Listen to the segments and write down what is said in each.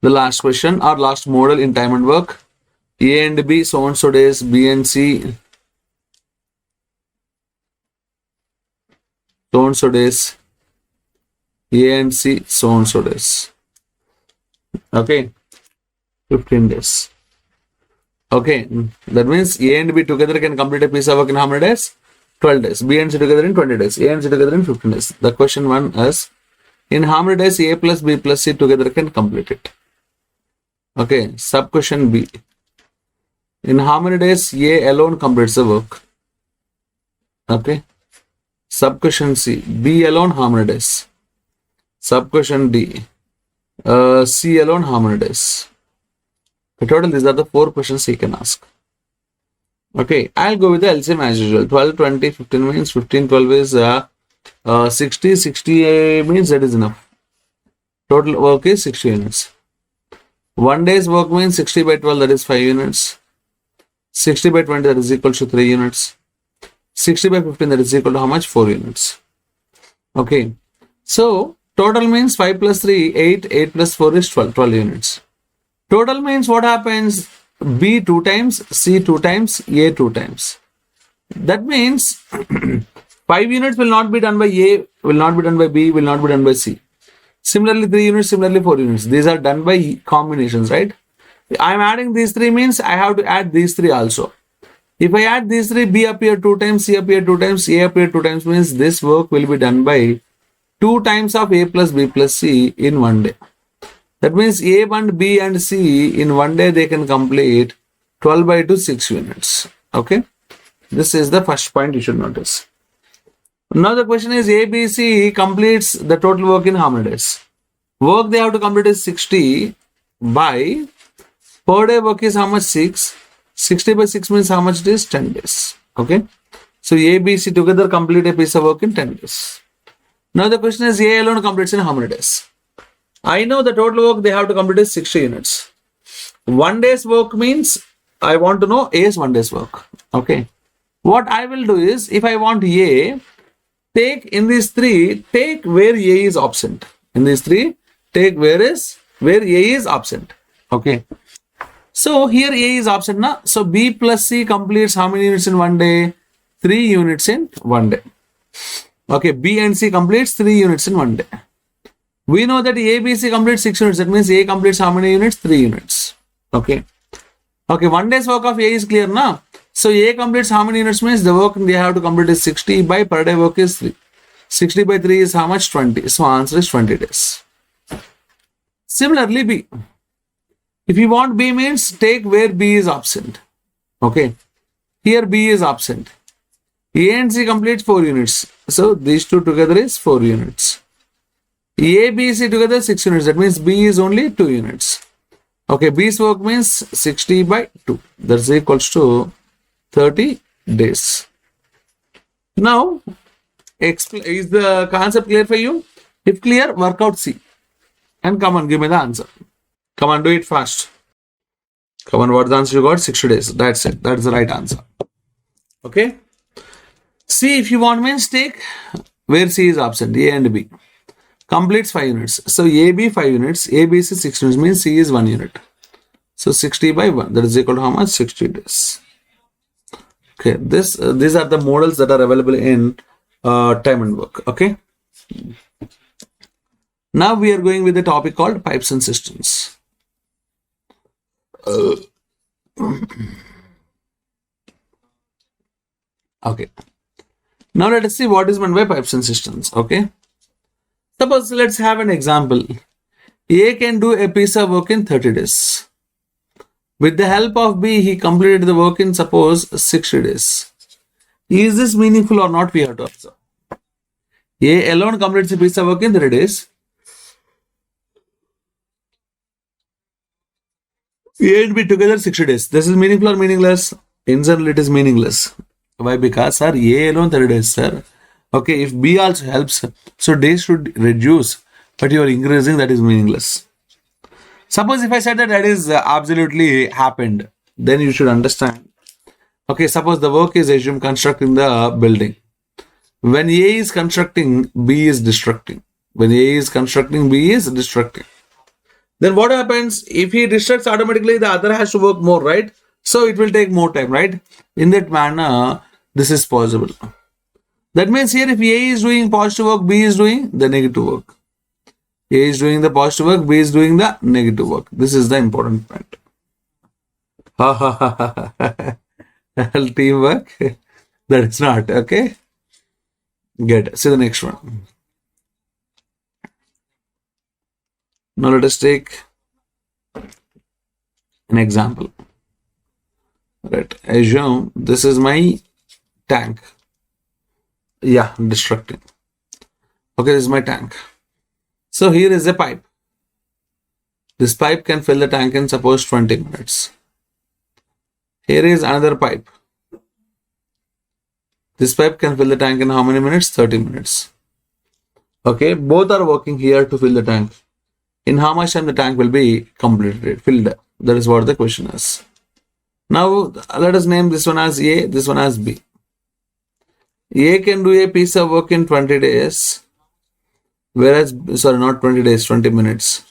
The last question or last model in time and work. A and B so and so days, B and C so and so days, A and C so and so days. Okay, 15 days. Okay, that means A and B together can complete a piece of work in how many days? 12 days. B and C together in 20 days. A and C together in 15 days. The question one is, in how many days A plus B plus C together can complete it? Okay, sub question B. In how many days A alone completes the work? Okay. Sub question C. B alone how many days? Sub question D. C alone how many days? In total, these are the 4 questions he can ask. Okay, I'll go with the LCM as usual. 12, 20, 15 means 15, 12 is 60, 60 means that is enough. Total work is 60 units. 1 day's work means 60 by 12, that is 5 units. 60 by 20, that is equal to 3 units. 60 by 15, that is equal to how much? 4 units. Okay, so total means 5 plus 3, 8, 8 plus 4 is 12, 12 units. Total means what happens? B 2 times, C 2 times, A 2 times. That means 5 units will not be done by A, will not be done by B, will not be done by C. Similarly, 3 units, similarly 4 units. These are done by combinations, right? I am adding these 3 means I have to add these 3 also. If I add these 3, B appear 2 times, C appear 2 times, A appear 2 times means this work will be done by 2 times of A plus B plus C in 1 day. That means A and B and C in 1 day they can complete 12 by 2, 6 units. Okay. This is the first point you should notice. Now the question is A, B, C completes the total work in how many days? Work they have to complete is 60 by per day work is how much? 6. 60 by 6 means how much it is? 10 days. Okay. So A, B, C together complete a piece of work in 10 days. Now the question is A alone completes in how many days? I know the total work they have to complete is 60 units. 1 day's work means I want to know A's 1 day's work. Okay. What I will do is if I want A, take in these 3, take where A is absent. In these 3, take where A is absent. Okay. So here A is absent now. So B plus C completes how many units in 1 day? 3 units in 1 day. Okay. B and C completes 3 units in 1 day. We know that A, B, C completes 6 units. That means A completes how many units? 3 units. Okay. Okay. 1 day's work of A is clear now. So A completes how many units means the work they have to complete is 60 by per day work is 3. 60 by 3 is how much? 20. So answer is 20 days. Similarly, B. If you want B means take where B is absent. Okay. Here B is absent. A and C completes 4 units. So these two together is 4 units. A, B, C together 6 units. That means B is only 2 units. Okay, B's work means 60 by 2. That's equals to 30 days. Now, is the concept clear for you? If clear, work out C. And come on, give me the answer. Come on, do it fast. Come on, what's the answer you got? 60 days. That's it. That's the right answer. Okay. C, if you want means take where C is absent, A and B. Completes 5 units. So AB 5 units, ABC 6 units means C is 1 unit. So 60 by 1, that is equal to how much? 60 days. Okay, these are the models that are available in time and work. Okay. Now we are going with the topic called pipes and systems. Okay. Now let us see what is meant by pipes and systems. Okay. Suppose let's have an example. A can do a piece of work in 30 days. With the help of B, he completed the work in suppose 60 days. Is this meaningful or not? We have to observe. A alone completes a piece of work in 30 days. A and B together 60 days. This is meaningful or meaningless? In general, it is meaningless. Why? Because, sir, A alone 30 days, sir. Okay, if B also helps, so days should reduce, but you are increasing, that is meaningless. Suppose if I said that is absolutely happened, then you should understand. Okay, suppose the work is assumed constructing the building. When A is constructing, B is destructing. When A is constructing, B is destructing. Then what happens if he distracts automatically? The other has to work more, right? So it will take more time, right? In that manner, this is possible. That means here, if A is doing positive work, B is doing the negative work. A is doing the positive work, B is doing the negative work. This is the important point. Ha ha ha ha ha. Teamwork. That is not okay. Good. See the next one. Now let us take an example. Right. Assume this is my tank. Yeah, destructing. Okay, this is my tank. So here is a pipe. This pipe can fill the tank in suppose 20 minutes. Here is another pipe. This pipe can fill the tank in how many minutes? 30 minutes. Okay, both are working here to fill the tank. In how much time the tank will be completed, filled? That is what the question is. Now let us name this one as A, this one as B. A can do a piece of work in 20 days, whereas, sorry, not 20 days, 20 minutes.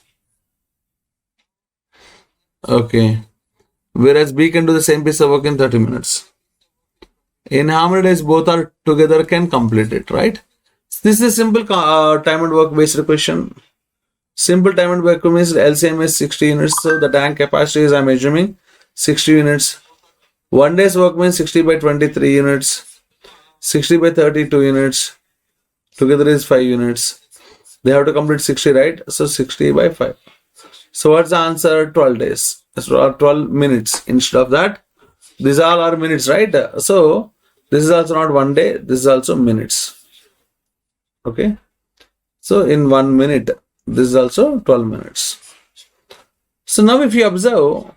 Okay. Whereas B can do the same piece of work in 30 minutes. In how many days both are together can complete it, right? This is a simple time and work based question. Simple time and work means LCM is 60 units. So the tank capacity is, I'm assuming, 60 units. 1 day's work means 60 by 23 units. 60 by 32 units. Together is 5 units. They have to complete 60, right? So 60 by 5. So what's the answer? 12 days. So 12 minutes. Instead of that, these all are minutes, right? So this is also not 1 day. This is also minutes. Okay. So in 1 minute, this is also 12 minutes. So now if you observe,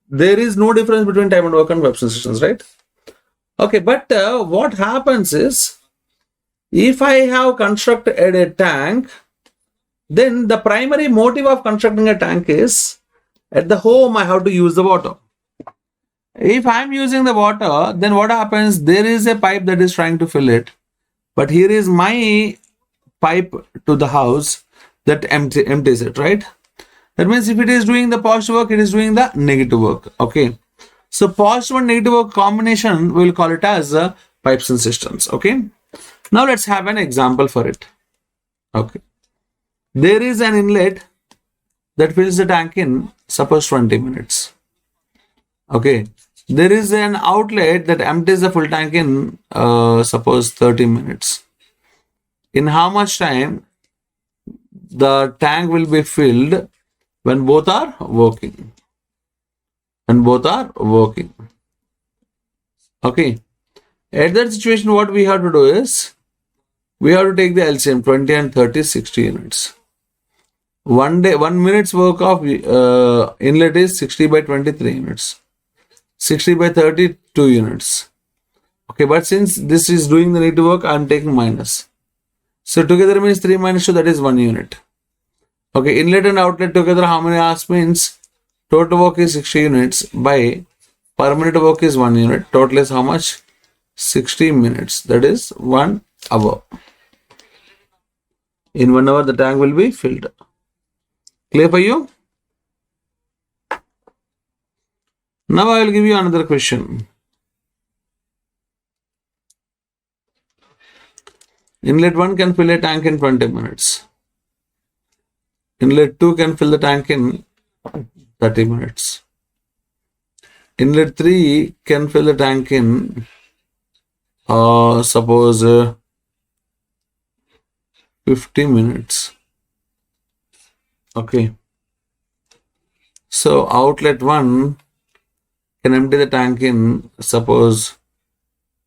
there is no difference between time and work and web systems, right? Okay, but what happens is, if I have constructed a tank, then the primary motive of constructing a tank is, at the home I have to use the water. If I'm using the water, then what happens? There is a pipe that is trying to fill it, but here is my pipe to the house that empties it, right? That means if it is doing the positive work, it is doing the negative work. Okay. So positive and negative work combination, we'll call it as pipes and cisterns. Okay. Now let's have an example for it. Okay. There is an inlet that fills the tank in suppose 20 minutes. Okay. There is an outlet that empties the full tank in suppose 30 minutes. In how much time the tank will be filled when both are working? And both are working. Okay. At that situation, what we have to do is, we have to take the LCM 20 and 30, 60 units. 1 minute's work of inlet is 60 by 23 units. 60 by 32 units. Okay, but since this is doing the negative work, I am taking minus. So together means 3 minus 2, that is 1 unit. Okay, inlet and outlet together, how many hours means? Total work is 60 units by per minute work is 1 unit. Total is how much? 60 minutes. That is 1 hour. In 1 hour, the tank will be filled. Clear for you? Now I will give you another question. Inlet 1 can fill a tank in 20 minutes. Inlet 2 can fill the tank in 30 minutes. Inlet 3 can fill the tank in suppose 50 minutes. Okay. So outlet 1 can empty the tank in suppose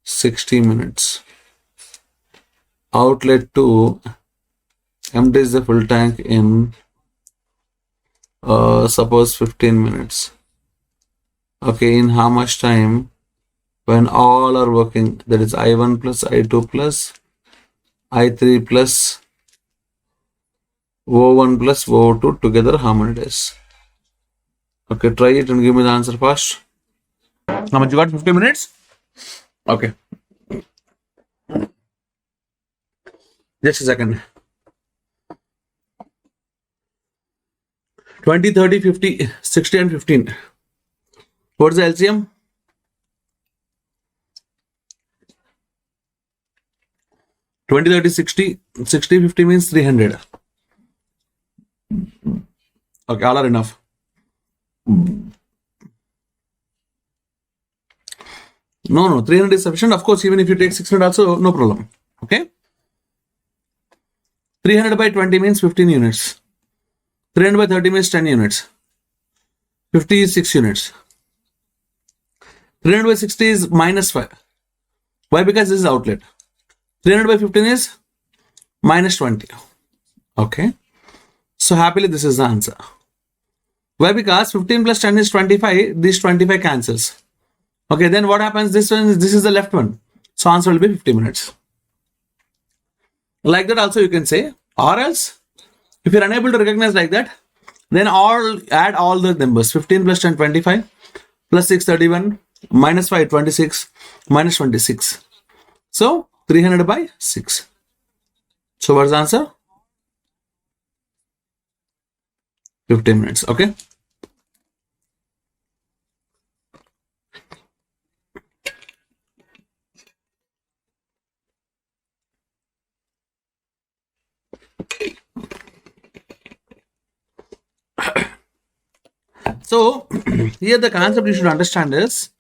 60 minutes. Outlet 2 empties the full tank in suppose 15 minutes. Okay, in how much time? When all are working, that is I1 plus I2 plus I3 plus O1 plus O2 together, how many days? Okay, try it and give me the answer first. How much you got? 50 minutes? Okay. Just a second. 20, 30, 50, 60 and 15. What's the LCM? 20, 30, 60, 60, 50 means 300. Okay, all are enough. No, 300 is sufficient. Of course, even if you take 600 also, no problem. Okay. 300 by 20 means 15 units. 300 by 30 means 10 units. 50 is 6 units. 300 by 60 is minus 5. Why? Because this is outlet. 300 by 15 is minus 20. Okay. So happily this is the answer. Why? Because 15 plus 10 is 25. This 25 cancels. Okay, then what happens? This is the left one. So answer will be 50 minutes. Like that also you can say. Or else, if you're unable to recognize like that, then add all the numbers. 15 plus 10, 25. Plus 6, 31. Minus 5, 26. Minus 26. So 300 by 6. So what's the answer? 15 minutes. Okay. So here the concept you should understand is,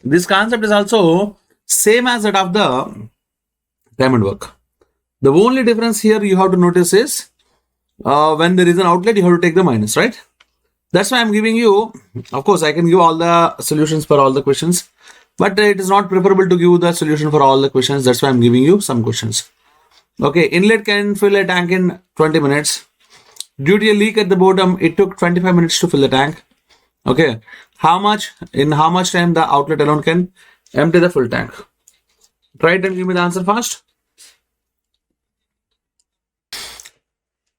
this concept is also same as that of the diamond work. The only difference here you have to notice is when there is an outlet, you have to take the minus, right? That's why I'm giving you, of course, I can give all the solutions for all the questions, but it is not preferable to give the solution for all the questions. That's why I'm giving you some questions. Okay, inlet can fill a tank in 20 minutes. Due to a leak at the bottom, it took 25 minutes to fill the tank. Okay, in how much time the outlet alone can empty the full tank? Try it and give me the answer fast.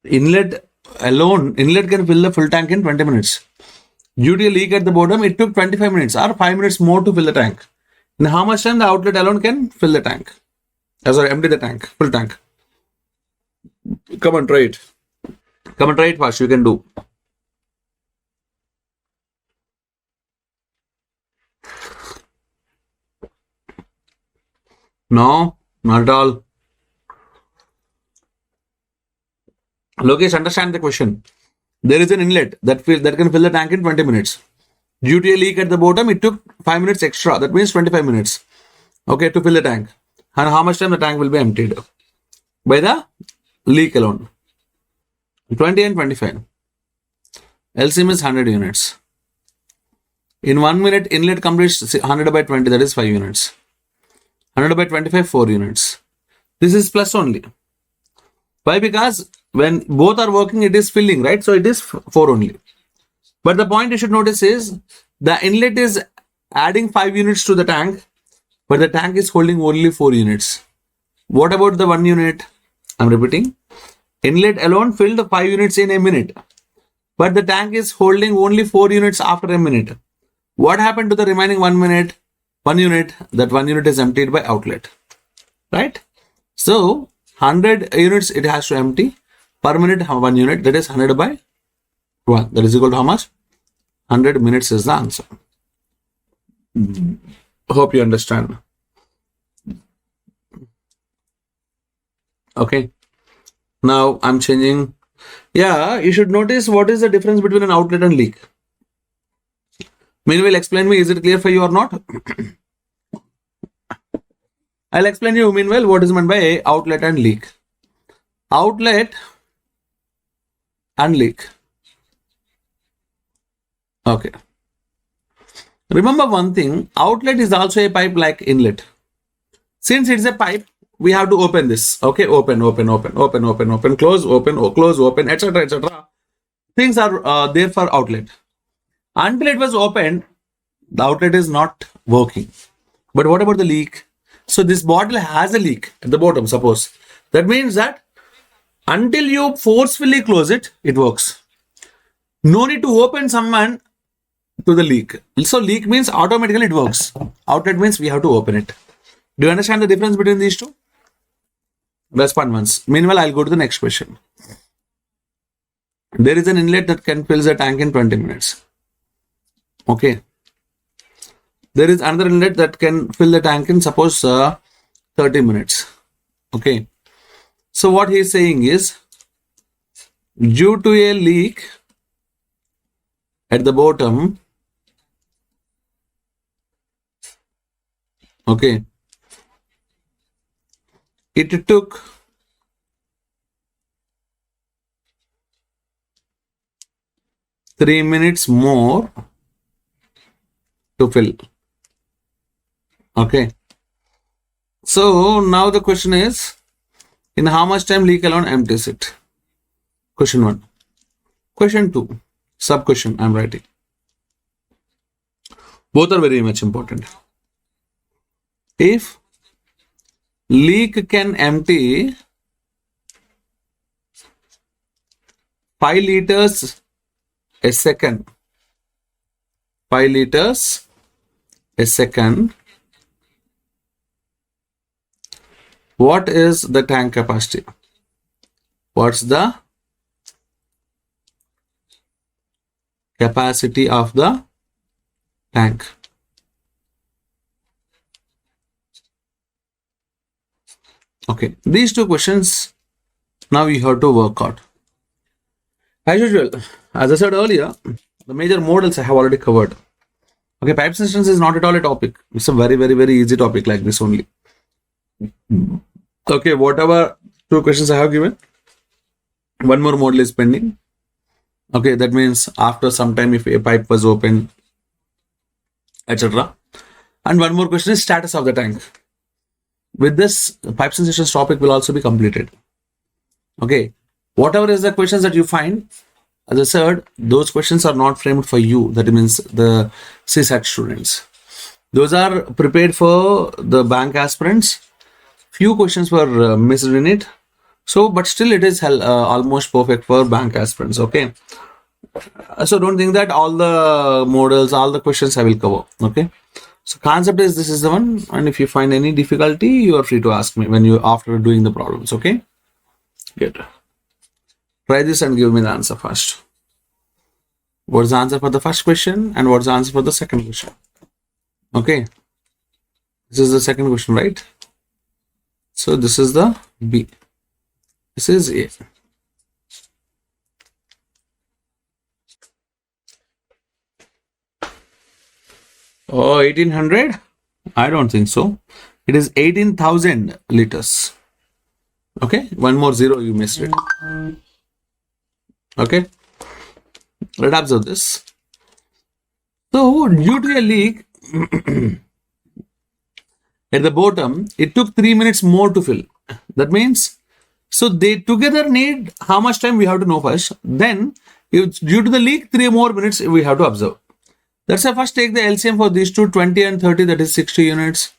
Inlet can fill the full tank in 20 minutes. Due to a leak at the bottom, it took 25 minutes or 5 minutes more to fill the tank. In how much time the outlet alone can fill the tank? Empty the tank, full tank. Come on, try it. Come and try it fast. You can do. No, not at all. Lokesh, understand the question. There is an inlet that can fill the tank in 20 minutes. Due to a leak at the bottom, it took 5 minutes extra. That means 25 minutes. Okay, to fill the tank. And how much time the tank will be emptied? By the leak alone. 20 and 25. LCM is 100 units. In 1 minute, inlet completes 100 by 20, that is 5 units. 100 by 25, 4 units. This is plus only. Why? Because when both are working, it is filling, right? So it is 4 only. But the point you should notice is, the inlet is adding 5 units to the tank, but the tank is holding only 4 units. What about the 1 unit? I'm repeating. Inlet alone filled 5 units in a minute, but the tank is holding only 4 units after a minute. What happened to the remaining 1 minute? 1 unit. That 1 unit is emptied by outlet, right? So 100 units it has to empty per minute. 1 unit, that is 100 by 1. That is equal to how much? 100 minutes is the answer. Hope you understand. Okay. Now I'm changing. Yeah, you should notice what is the difference between an outlet and leak. Meanwhile, explain me, is it clear for you or not? I'll explain you meanwhile what is meant by outlet and leak. Outlet and leak. Okay. Remember one thing, outlet is also a pipe like inlet. Since it's a pipe, we have to open this. Okay, open, close, open, etc., etc. Things are there for outlet. Until it was opened, the outlet is not working. But what about the leak? So this bottle has a leak at the bottom, suppose. That means that until you forcefully close it, it works. No need to open someone to the leak. So leak means automatically it works. Outlet means we have to open it. Do you understand the difference between these two? Respond once. Meanwhile, I'll go to the next question. There is an inlet that can fill the tank in 20 minutes. Okay. There is another inlet that can fill the tank in suppose 30 minutes. Okay. So what he is saying is, due to a leak at the bottom, okay, it took 3 minutes more to fill. Okay. So now the question is, in how much time leak alone empties it? Question 1. Question 2. Sub question I'm writing. Both are very much important. If leak can empty 5 liters a second, 5 liters a second, what is the tank capacity? What's the capacity of the tank? Okay, these two questions now you have to work out. As usual, as I said earlier, the major models I have already covered. Okay, pipes and systems is not at all a topic. It's a very, very, very easy topic like this only. Okay, whatever 2 questions I have given, one more model is pending. Okay, that means after some time if a pipe was open, etc. And one more question is status of the tank. With this, pipes and systems topic will also be completed. Okay, whatever is the questions that you find, as I said, those questions are not framed for you. That means the CSAT students. Those are prepared for the bank aspirants. Few questions were missed in it. So, but still it is almost perfect for bank aspirants. Okay. So don't think that all the models, all the questions I will cover. Okay. So concept is this is the one. And if you find any difficulty, you are free to ask me when you after doing the problems. Okay. Good. Try this and give me the answer first. What's the answer for the first question and what's the answer for the second question? Okay. This is the second question, right? So this is the B. This is A. Oh, 1800? I don't think so. It is 18,000 liters. Okay. One more zero, you missed it. Okay. Let's observe this. So due to a leak at the bottom, it took 3 minutes more to fill. That means, so they together need how much time we have to know first. Then, if due to the leak, 3 more minutes we have to observe. Let's say first take the LCM for these two, 20 and 30, that is 60 units.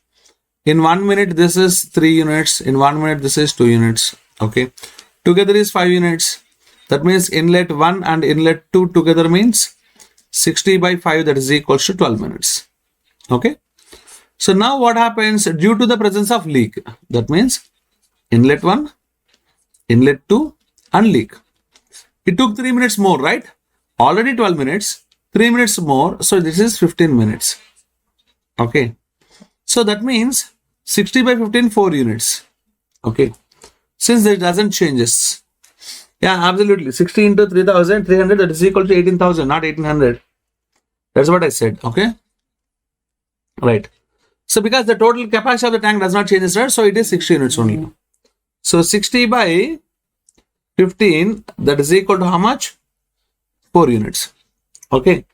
In 1 minute, this is 3 units. In 1 minute, this is 2 units. Okay. Together is 5 units. That means inlet 1 and inlet 2 together means 60 by 5, that is equals to 12 minutes. Okay. So now what happens due to the presence of leak? That means inlet 1, inlet 2 and leak. It took 3 minutes more, right? Already 12 minutes, 3 minutes more. So this is 15 minutes. Okay. So that means 60 by 15, 4 units. Okay. Since it doesn't changes. Yeah, absolutely. 60 into 3,300, that is equal to 18,000, not 1800. That's what I said. Okay. Right. So because the total capacity of the tank does not change, right? So it is 60 units only. So 60 by 15, that is equal to how much? 4 units. Okay.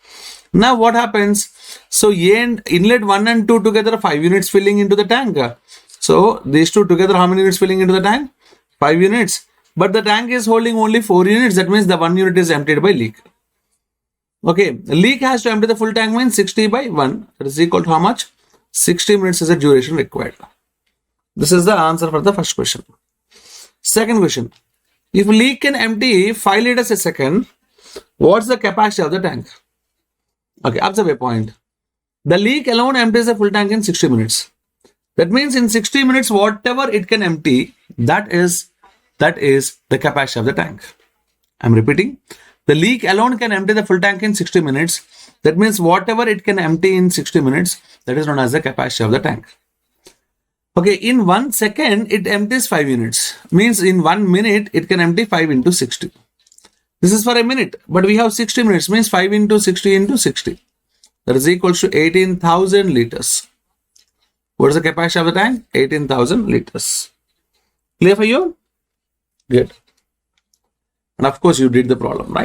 Now what happens? So inlet 1 and 2 together, 5 units filling into the tank. So these two together, how many units filling into the tank? 5 units. But the tank is holding only 4 units. That means the 1 unit is emptied by leak. Okay. Leak has to empty the full tank means 60 by 1. That is equal to how much? 60 minutes is the duration required. This is the answer for the first question. Second question. If leak can empty 5 liters a second, what's the capacity of the tank? Okay, observe a point. The leak alone empties the full tank in 60 minutes. That means in 60 minutes, whatever it can empty, that is the capacity of the tank. I'm repeating. The leak alone can empty the full tank in 60 minutes. That means whatever it can empty in 60 minutes, that is known as the capacity of the tank. Okay, in 1 second, it empties 5 units. Means in 1 minute, it can empty 5 into 60. This is for a minute, but we have 60 minutes, means 5 into 60 into 60. That is equals to 18,000 liters. What is the capacity of the tank? 18,000 liters. Clear for you? Good. And of course, you did the problem, right?